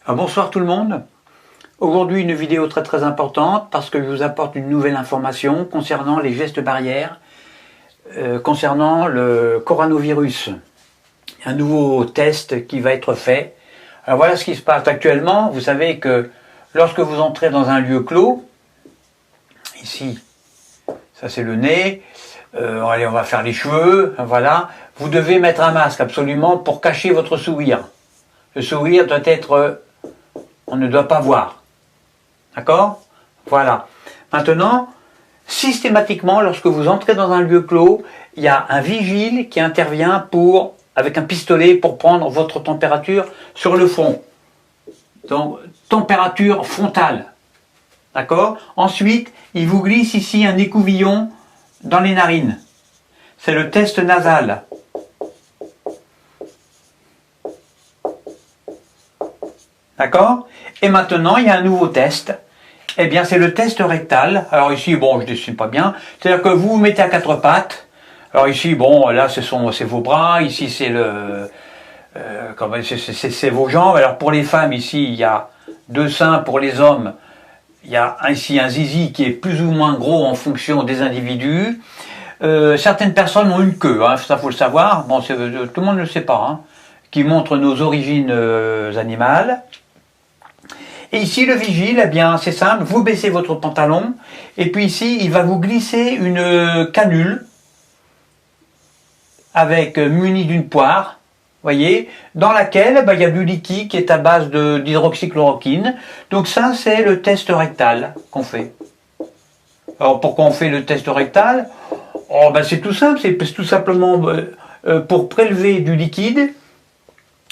Bonsoir tout le monde. Aujourd'hui une vidéo très importante parce que je vous apporte une nouvelle information concernant les gestes barrières, concernant le coronavirus. Un nouveau test qui va être fait. Alors voilà ce qui se passe actuellement. Vous savez que lorsque vous entrez dans un lieu clos, ici, ça c'est le nez, allez on va faire les cheveux, voilà, vous devez mettre un masque absolument pour cacher votre sourire. Le sourire doit être... on ne doit pas voir. D'accord? Voilà. Maintenant, systématiquement, lorsque vous entrez dans un lieu clos, il y a un vigile qui intervient avec un pistolet pour prendre votre température sur le front. Donc, température frontale. D'accord? Ensuite, il vous glisse ici un écouvillon dans les narines. C'est le test nasal. D'accord? Et maintenant, il y a un nouveau test. Eh bien, c'est le test rectal. Alors ici, bon, je dessine pas bien. C'est-à-dire que vous vous mettez à quatre pattes. Alors ici, bon, là, c'est vos bras. Ici, c'est c'est vos jambes. Alors pour les femmes, ici, il y a deux seins. Pour les hommes, il y a ici un zizi qui est plus ou moins gros en fonction des individus. Certaines personnes ont une queue, hein, ça faut le savoir. Bon, tout le monde ne le sait pas, hein, qui montre nos origines animales. Et ici, le vigile, eh bien, c'est simple, vous baissez votre pantalon, et puis ici, il va vous glisser une canule, munie d'une poire, voyez, dans laquelle il y a du liquide qui est à base d'hydroxychloroquine. Donc ça, c'est le test rectal qu'on fait. Alors, pourquoi on fait le test rectal? Oh, c'est tout simple, c'est tout simplement pour prélever du liquide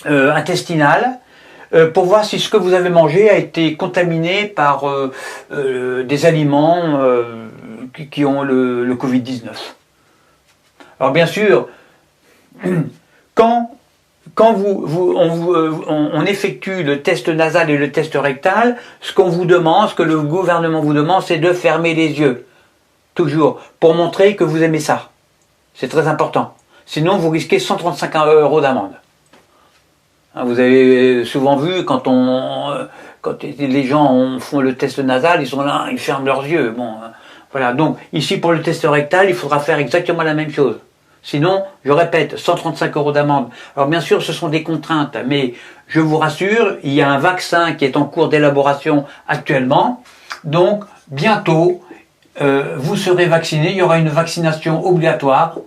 intestinal, pour voir si ce que vous avez mangé a été contaminé par des aliments qui ont le Covid-19. Alors bien sûr, quand on effectue le test nasal et le test rectal, ce qu'on vous demande, ce que le gouvernement vous demande, c'est de fermer les yeux. Toujours, pour montrer que vous aimez ça. C'est très important. Sinon, vous risquez 135 € d'amende. Vous avez souvent vu quand les gens font le test nasal, ils sont là, ils ferment leurs yeux. Bon, voilà. Donc ici pour le test rectal, il faudra faire exactement la même chose. Sinon, je répète, 135 € d'amende. Alors bien sûr, ce sont des contraintes, mais je vous rassure, il y a un vaccin qui est en cours d'élaboration actuellement. Donc bientôt, vous serez vacciné. Il y aura une vaccination obligatoire.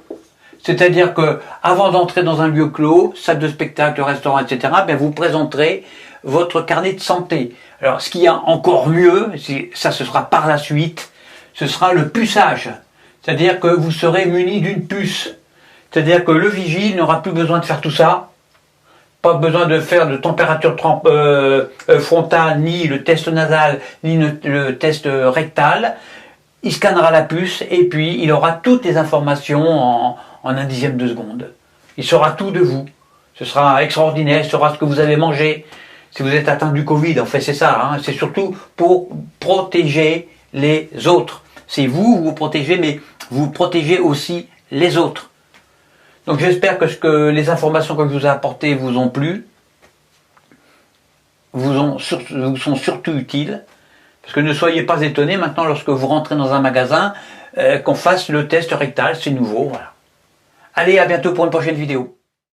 C'est-à-dire que avant d'entrer dans un lieu clos, salle de spectacle, restaurant, etc., vous présenterez votre carnet de santé. Alors, ce qu'il y a encore mieux, ça ce sera par la suite, ce sera le puçage. C'est-à-dire que vous serez muni d'une puce. C'est-à-dire que le vigile n'aura plus besoin de faire tout ça. Pas besoin de faire de température frontale, ni le test nasal, ni le test rectal. Il scannera la puce et puis il aura toutes les informations en un dixième de seconde. Il saura tout de vous. Ce sera extraordinaire, il saura ce que vous avez mangé. Si vous êtes atteint du Covid, en fait c'est ça, hein, c'est surtout pour protéger les autres. C'est vous protégez, mais vous protégez aussi les autres. Donc j'espère que les informations que je vous ai apportées vous ont plu, vous sont surtout utiles. Parce que ne soyez pas étonnés maintenant lorsque vous rentrez dans un magasin qu'on fasse le test rectal, c'est nouveau, voilà. Allez, à bientôt pour une prochaine vidéo.